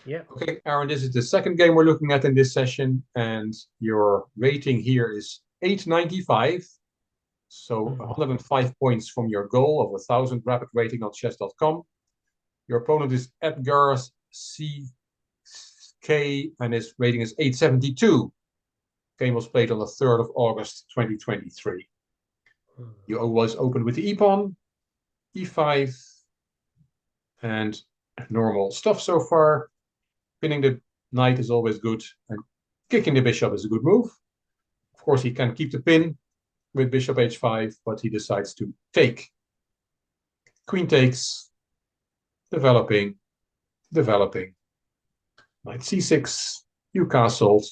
Yeah. Okay, Aaron, this is the second game we're looking at in this session, and your rating here is 895. So Mm. 105 points from your goal of 1,000 rapid rating on chess.com. Your opponent is Edgar CK, and his rating is 872. Game was played on the 3rd of August 2023. Mm. You always open with the e-pawn, e5, and normal stuff so far. Pinning the knight is always good, and kicking the bishop is a good move. Of course, he can keep the pin with bishop h5, but he decides to take. Queen takes, developing, developing. Knight c6, you castled.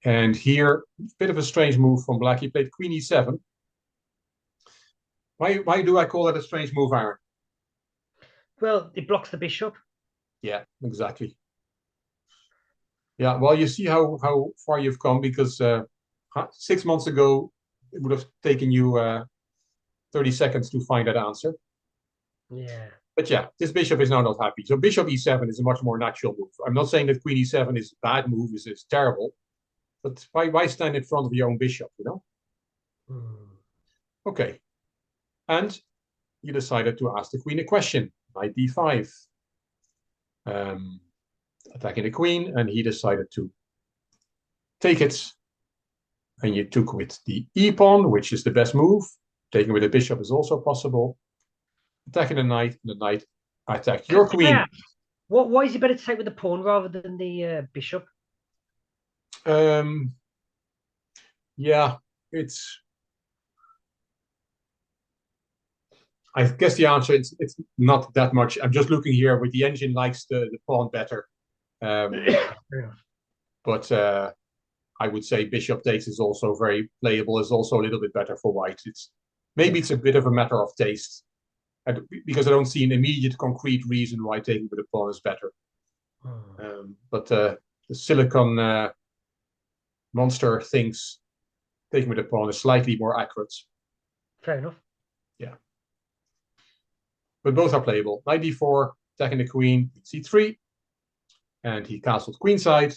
And here, a bit of a strange move from black. He played queen e7. Why do I call that a strange move, Aaron? Well, it blocks the bishop. Yeah, exactly. Yeah, well, you see how far you've come, because 6 months ago, it would have taken you 30 seconds to find that answer. Yeah. But yeah, this bishop is now not happy. So bishop e7 is a much more natural move. I'm not saying that queen e7 is a bad move, is terrible, but why stand in front of your own bishop, you know? Mm. Okay. And you decided to ask the queen a question. Knight d5. Attacking the queen, and he decided to take it. And you took with the e-pawn, which is the best move. Taking with the bishop is also possible. Attacking the knight attacked your Can I queen. ask, why is it better to take with the pawn rather than the bishop? Um, yeah, it's. I guess the answer is it's not that much. I'm just looking here with the engine likes the pawn better. Um, but I would say bishop takes is also very playable, is also a little bit better for white. Maybe Yeah. it's a bit of a matter of taste. Because I don't see an immediate concrete reason why taking with a pawn is better. Mm. But the silicon monster thinks taking with a pawn is slightly more accurate. Fair enough. Yeah. But both are playable. Knight d4, attacking the queen, c3, and he castled queenside,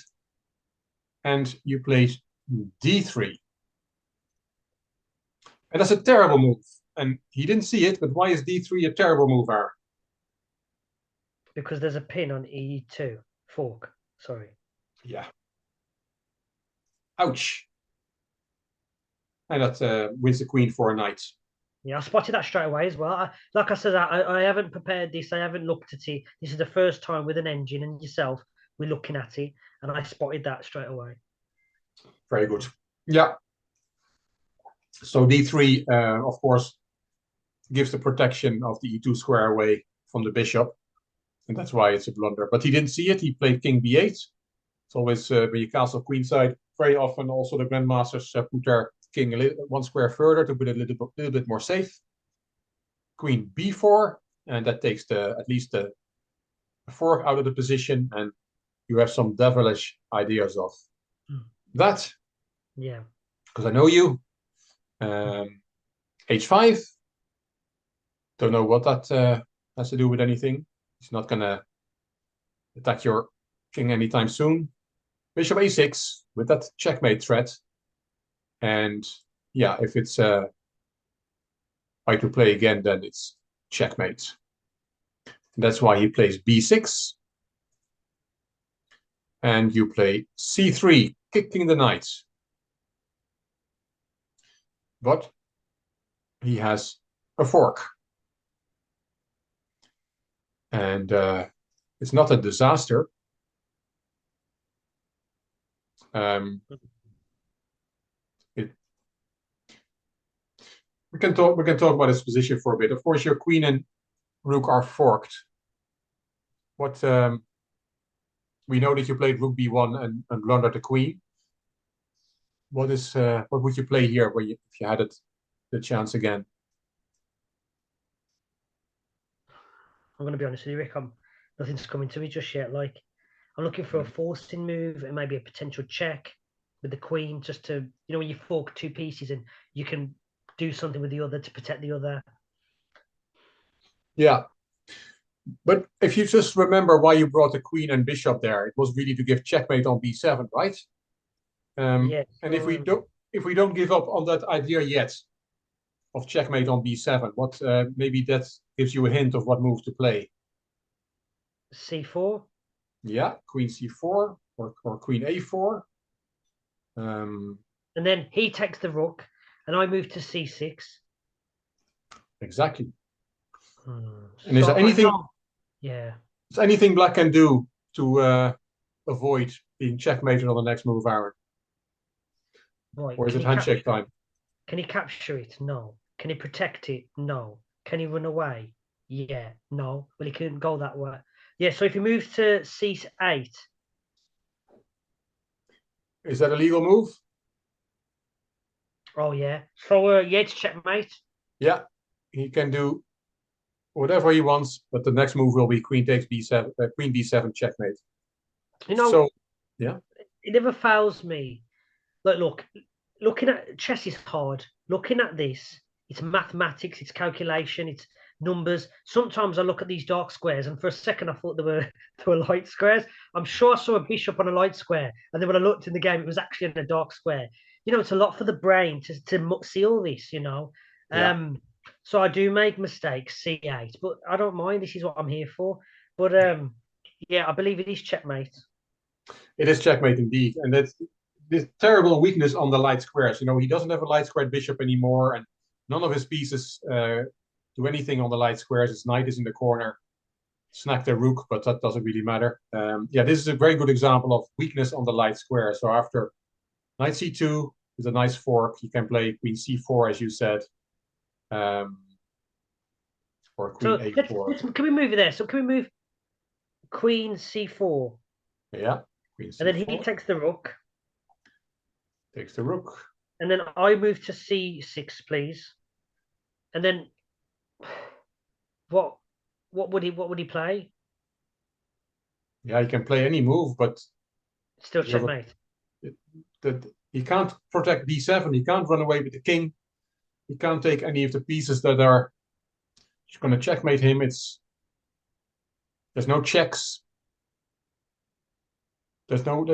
and you played d3. And that's a terrible move. And he didn't see it, but why is d3 a terrible move, Aaron? Because there's a pin on e2 fork. Sorry. Yeah. Ouch. And that wins the queen for a knight. Yeah, I spotted that straight away as well. Like I said, I haven't prepared this. I haven't looked at it. This is the first time with an engine and yourself we're looking at it, and I spotted that straight away. Very good. Yeah. So d3, of course, gives the protection of the e2 square away from the bishop, and that's why it's a blunder. But he didn't see it. He played king b8. It's always when you castle queenside. Very often, also the grandmasters put their king one square further to be a little bit more safe. Queen b4, and that takes at least the fork out of the position, and you have some devilish ideas of that. Yeah. Because I know you. H5. Don't know what that has to do with anything. He's not gonna attack your king anytime soon. Bishop a6 with that checkmate threat. And yeah, if it's to play again, then it's checkmate. And that's why he plays b6. And you play c3, kicking the knight. But he has a fork. And it's not a disaster. Um, it, we can talk about his position for a bit. Of course, your queen and rook are forked. What we know that you played rook b1 and blundered the queen. What would you play here if you had the chance again? I'm going to be honest with you, Rick. Nothing's coming to me just yet. Like, I'm looking for a forcing move and maybe a potential check with the queen, just to, when you fork two pieces and you can do something with the other to protect the other. Yeah. But if you just remember why you brought the queen and bishop there, it was really to give checkmate on b7, right? Yeah. And So, if we don't give up on that idea yet of checkmate on b7, what maybe that gives you a hint of what move to play. c4. Yeah, queen c4 or queen a4. And then he takes the rook, and I move to c6. Exactly. And So I know. Yeah. is there anything black can do to avoid being checkmated on the next move, Aaron? Right. Or is it handshake time? Can he capture it? No. Can he protect it? No. Can he run away? Yeah. No. Well, he couldn't go that way. Yeah. So if he moves to c8. Is that a legal move? Oh yeah. So yeah, it's checkmate. Yeah, he can do whatever he wants, but the next move will be queen takes b7, queen b7 checkmate. You know, So, yeah, it never fails me. Look, looking at chess is hard. Looking at this, it's mathematics, it's calculation, it's numbers. Sometimes I look at these dark squares, and for a second I thought they were light squares. I'm sure I saw a bishop on a light square, and then when I looked in the game, it was actually in a dark square. You know, it's a lot for the brain to see all this. You know, yeah, so I do make mistakes, C8, but I don't mind. This is what I'm here for. But yeah, I believe it is checkmate. it is checkmate indeed. And that's this terrible weakness on the light squares. You know, he doesn't have a light squared bishop anymore, and none of his pieces do anything on the light squares. His knight is in the corner, snack the rook, but that doesn't really matter. Yeah, this is a very good example of weakness on the light square. So after knight c2 is a nice fork, you can play queen c4, as you said, or queen So a4. can we move it there? So can we move Queen C4? Yeah, queen And then he c4 takes the rook. takes the rook. And then I move to C6, please. And then what what would he play? Yeah, he can play any move, but Still you have checkmate. that he can't protect b7. He can't run away with the king. He can't take any of the pieces that are going to checkmate him. There's no checks. There's no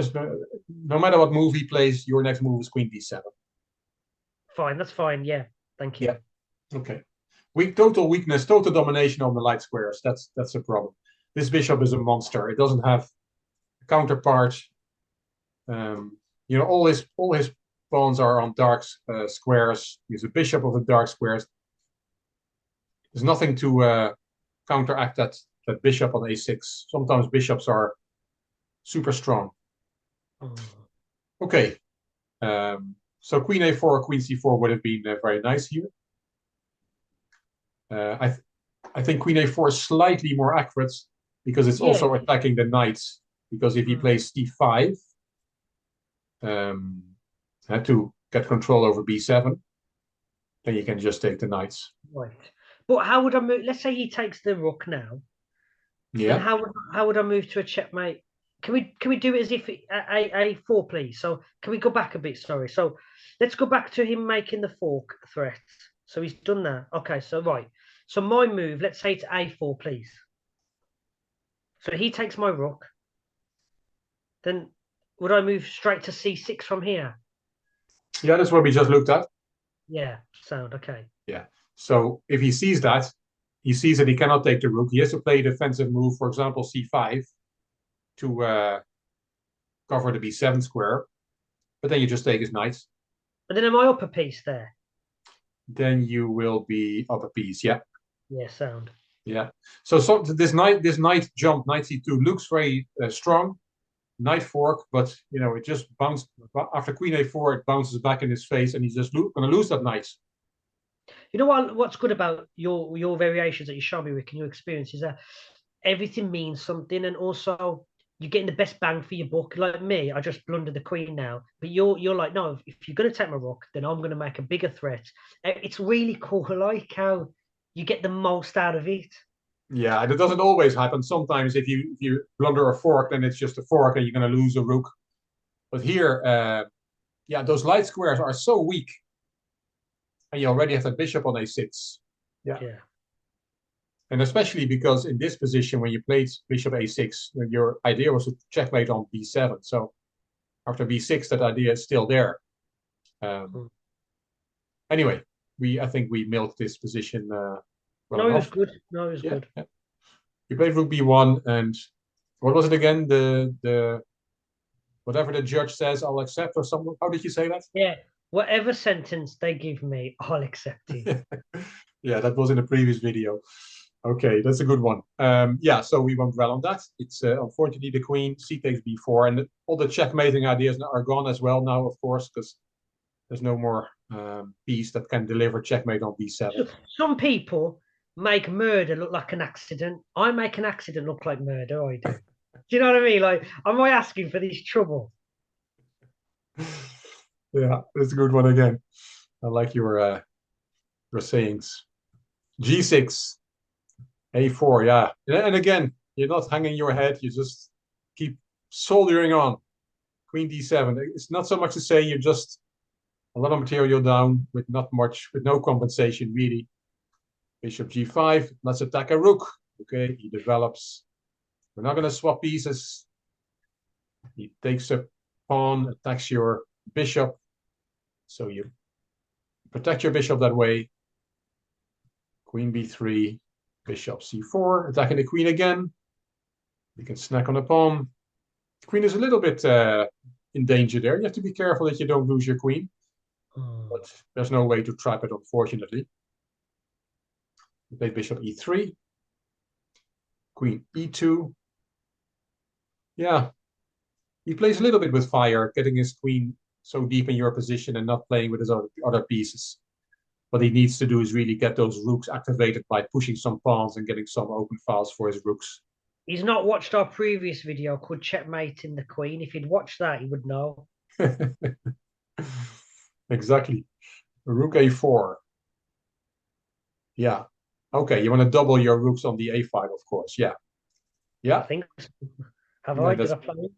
matter what move he plays, your next move is queen d7. Fine, that's fine. Yeah. Thank you. Yeah. Okay. Total weakness, total domination on the light squares. That's a problem. This bishop is a monster. It doesn't have a counterpart. You know, all his pawns are on dark squares. He's a bishop of the dark squares. There's nothing to counteract that bishop on a6. Sometimes bishops are super strong. Okay. So queen a4, queen c4 would have been very nice here. I think queen a4 is slightly more accurate because it's Yeah. also attacking the knights. Because if he plays c5, had to get control over b7, then you can just take the knights. Right. But how would I move? Let's say he takes the rook now. Then Yeah. how would I move to a checkmate? Can we do it as if a4, please? So can we go back a bit? Sorry. So let's go back to him making the fork threat. So he's done that. Okay. So right. So my move. Let's say it's a4, please. So he takes my rook. Then would I move straight to c6 from here? Yeah, that's what we just looked at. Yeah. Sound okay. Yeah. So if he sees that he cannot take the rook. He has to play a defensive move, for example, c5, to cover the b7 square. But then you just take his knight. And then am I up a piece there? Then you will be up a piece. Yeah. Yeah. Sound. Yeah. So this knight jump, knight c2 looks very strong. Knight fork, but you know it just bounced after queen a4. It bounces back in his face, and he's just going to lose that knight. You know what's good about your variations that you show me, Rick, and your experience is that everything means something, and also you're getting the best bang for your buck. Like me, I just blundered the queen now, but you're like, no, if you're going to take my rook, then I'm going to make a bigger threat. It's really cool. I like how you get the most out of it. Yeah, that doesn't always happen. Sometimes if you blunder a fork, then it's just a fork, and you're going to lose a rook. But here, yeah, those light squares are so weak, and you already have that bishop on a6. Yeah. Yeah. And especially because in this position, when you played bishop a6, your idea was to checkmate on b7. So after b6, that idea is still there. Anyway, I think we milked this position well No, it was enough. good. No, it was good. Yeah. You played rook b1, and what was it again? The whatever the judge says, I'll accept, or something. How did you say that? Yeah, whatever sentence they give me, I'll accept it. Yeah, that was in a previous video. Okay, that's a good one. Yeah, so we went well on that. It's unfortunately the queen, c takes b4, and all the checkmating ideas are gone as well now, of course, because there's no more piece that can deliver checkmate on b7. Some people make murder look like an accident. I make an accident look like murder. I do. Do you know what I mean? Like, am I asking for this trouble? Yeah, that's a good one again. I like your sayings. G6, A4, yeah. And again, you're not hanging your head, you just keep soldering on. Queen D7. It's not so much to say you're just a lot of material down with not much, with no compensation really. Bishop G5, let's attack a rook. Okay, he develops. We're not going to swap pieces. He takes a pawn, attacks your bishop. So you protect your bishop that way. Queen b3, bishop c4, attacking the queen again. You can snack on the pawn. The queen is a little bit in danger there. You have to be careful that you don't lose your queen. But there's no way to trap it, unfortunately. You played bishop e3. Queen e2. Yeah. He plays a little bit with fire, getting his queen so deep in your position and not playing with his other pieces. What he needs to do is really get those rooks activated by pushing some pawns and getting some open files for his rooks. He's not watched our previous video called Checkmating the Queen. If he'd watched that, he would know. Exactly. Rook a4. Yeah. Okay, you want to double your rooks on the a5, of course. Yeah. Yeah. I think so. Have Yeah, I? Did I play?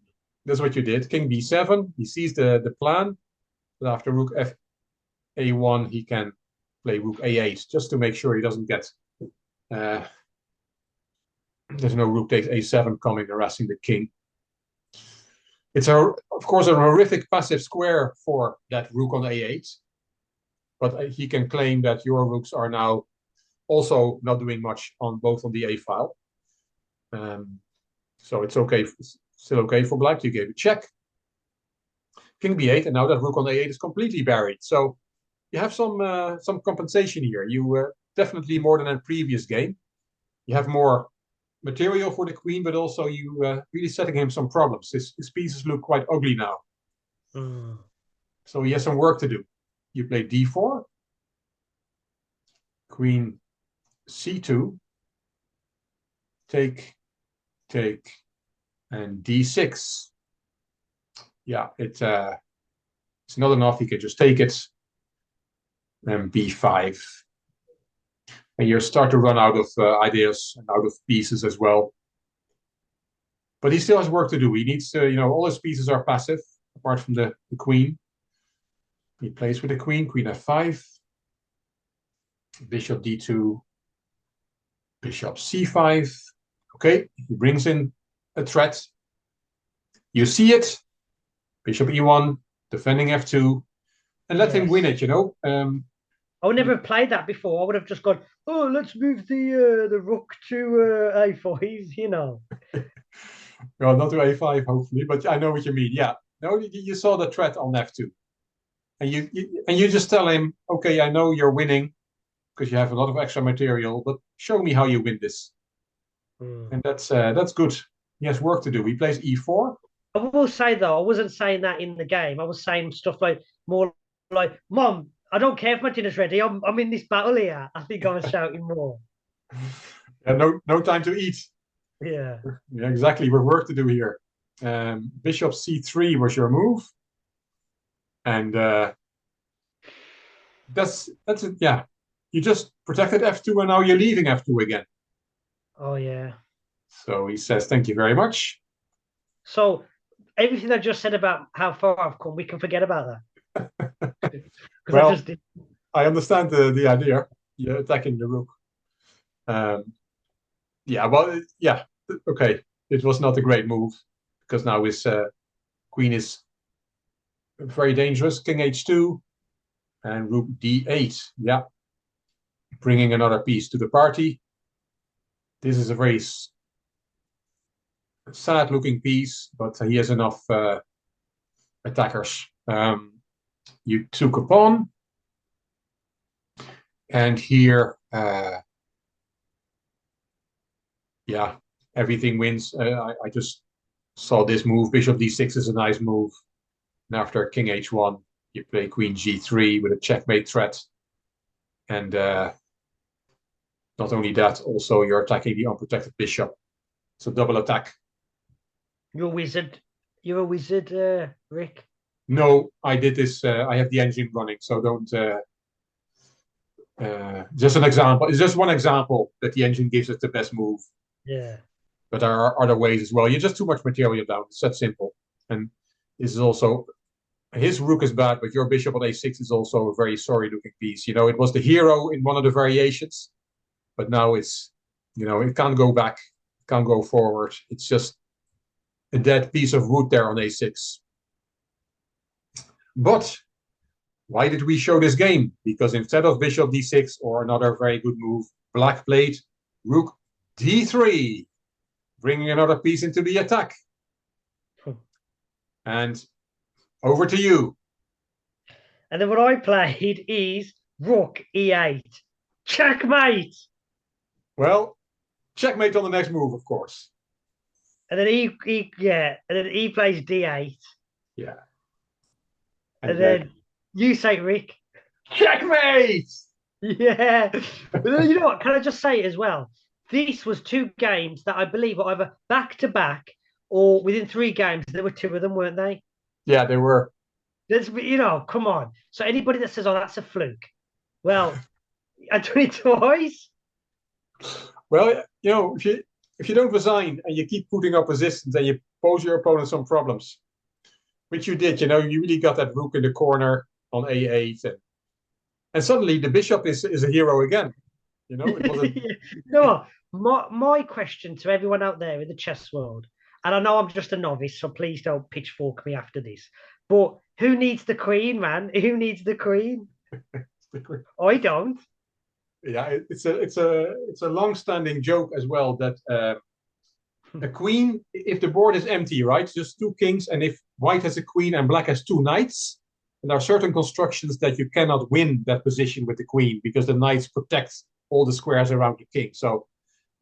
That's what you did. King b7. He sees the plan. But after rook f a1, he can play rook a8 just to make sure he doesn't get there's no rook takes a7 coming harassing the king. It's of course a horrific passive square for that rook on a8, but he can claim that your rooks are now also not doing much on both on the a file. So it's okay, still okay for black. You gave a check. King b8, and now that rook on a8 is completely buried. So you have some compensation here. You definitely more than a previous game. You have more material for the queen, but also you really setting him some problems. His pieces look quite ugly now. So he has some work to do. You play d4, queen c2, take, and d6. Yeah, it's not enough. He can just take it. And b5. And you start to run out of ideas and out of pieces as well. But he still has work to do. He needs to, all his pieces are passive, apart from the queen. He plays with the queen f5, bishop d2, bishop c5. Okay, he brings in a threat. You see it, bishop e1, defending f2, and let him win it, I would never have played that before. I would have just gone, oh, let's move the rook to a5, Well, not to a5, hopefully, but I know what you mean. Yeah, no, you saw the threat on f2, and you just tell him, okay, I know you're winning because you have a lot of extra material, but show me how you win this. And that's good. He has work to do. He plays e4. I will say though, I wasn't saying that in the game. I was saying stuff like more like, "Mom, I don't care if my dinner's ready. I'm in this battle here." I think I was shouting more. Yeah, no time to eat. Yeah. Yeah, exactly. We've work to do here. Bishop c3 was your move, and that's it. Yeah, you just protected f2, and now you're leaving f2 again. Oh yeah. So he says, "Thank you very much." So everything I just said about how far I've come, we can forget about that. Well, I understand the idea. You're attacking the rook. Yeah, well, yeah, okay. It was not a great move because now his queen is very dangerous. King h2 and rook d8. Yeah, bringing another piece to the party. This is a very sad-looking piece, but he has enough attackers. You took a pawn, and here, yeah, everything wins. I just saw this move. Bishop d6 is a nice move. And after king h1, you play queen g3 with a checkmate threat. And not only that, also you're attacking the unprotected bishop. It's a double attack. You're a wizard. You're a wizard, Rick. No, I did this. I have the engine running, so don't. Just an example. It's just one example that the engine gives us the best move. Yeah. But there are other ways as well. You're just too much material down. It's that simple. And this is also his rook is bad, but your bishop on a6 is also a very sorry-looking piece. You know, it was the hero in one of the variations, but now it's, you know, it can't go back, can't go forward. It's just a dead piece of wood there on a6. But why did we show this game? Because instead of bishop d6 or another very good move, black played rook d3, bringing another piece into the attack. And over to you. And then what I played is rook e8. Checkmate. Well, checkmate on the next move, of course. And then and then he plays d8. Yeah. And then you say, Rick, checkmate! Yeah. But then, you know what? Can I just say as well? This was two games that I believe were either back to back or within 3 games. There were 2 of them, weren't they? Yeah, they were. You know, come on. So anybody that says, "Oh, that's a fluke," well, I done it twice. Well, you know, if you don't resign and you keep putting up resistance and you pose your opponent some problems, which you did, you know, you really got that rook in the corner on a8, and suddenly the bishop is a hero again. You know, it was a... No, my question to everyone out there in the chess world, and I know I'm just a novice, so please don't pitchfork me after this. But who needs the queen, man? Who needs the queen? I don't. Yeah, it's a long-standing joke as well that a queen, if the board is empty, right, just 2 kings, and if white has a queen and black has 2 knights, and there are certain constructions that you cannot win that position with the queen because the knights protect all the squares around the king. So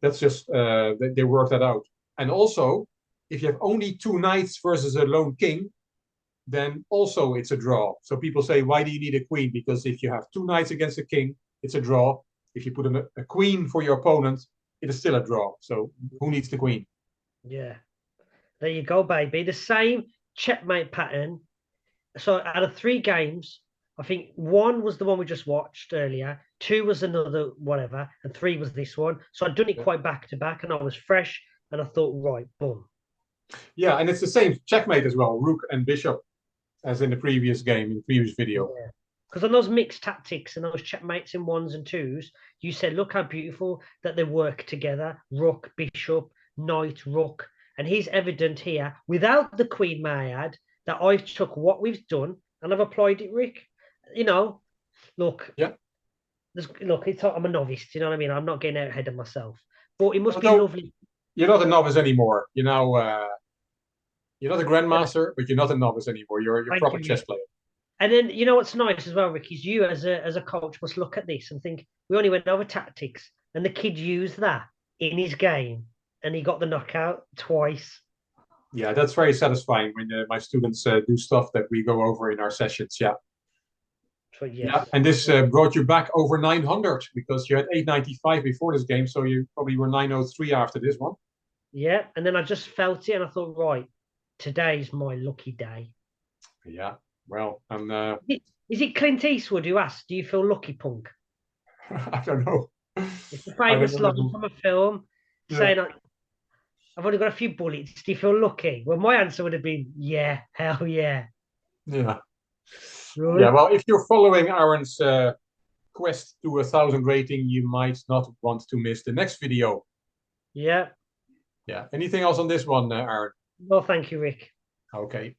that's just they work that out. And also, if you have only 2 knights versus a lone king, then also it's a draw. So people say, why do you need a queen? Because if you have 2 knights against a king, it's a draw. If you put a queen for your opponent, it is still a draw. So who needs the queen? Yeah. There you go, baby. The same checkmate pattern. So out of 3 games, I think 1 was the one we just watched earlier, 2 was another whatever, and 3 was this one. So I'd done it quite back to back, and I was fresh, and I thought, right, boom. Yeah, and it's the same checkmate as well, rook and bishop, as in the previous game, in the previous video. Yeah. Because on those mixed tactics and those checkmates in 1s and 2s, you said, look how beautiful that they work together. Rook, bishop, knight, rook. And he's evident here, without the queen, may I add, that I've took what we've done and I've applied it, Rick. You know, look, yeah. Look, I'm a novice. Do you know what I mean? I'm not getting out ahead of myself. But it must be lovely. You're not a novice anymore. You know, you're not a grandmaster, but you're not a novice anymore. You're a proper chess player. And then you know what's nice as well, Rick, is you as a coach must look at this and think we only went over tactics, and the kid used that in his game, and he got the knockout twice. Yeah, that's very satisfying when my students do stuff that we go over in our sessions. Yeah. So, yes. Yeah, and this brought you back over 900 because you had 895 before this game, so you probably were 903 after this one. Yeah, and then I just felt it, and I thought, right, today's my lucky day. Yeah, well, and is it Clint Eastwood who asked, "Do you feel lucky, punk?" I don't know. It's a famous line from a film saying, "I've only got a few bullets. Do you feel lucky?" Well, my answer would have been, "Yeah, hell yeah." Yeah. Right. Yeah, well, if you're following Aran's quest to 1,000 rating, you might not want to miss the next video Yeah. Yeah. Anything else on this one, Aaron? Well, thank you, Rick. Okay.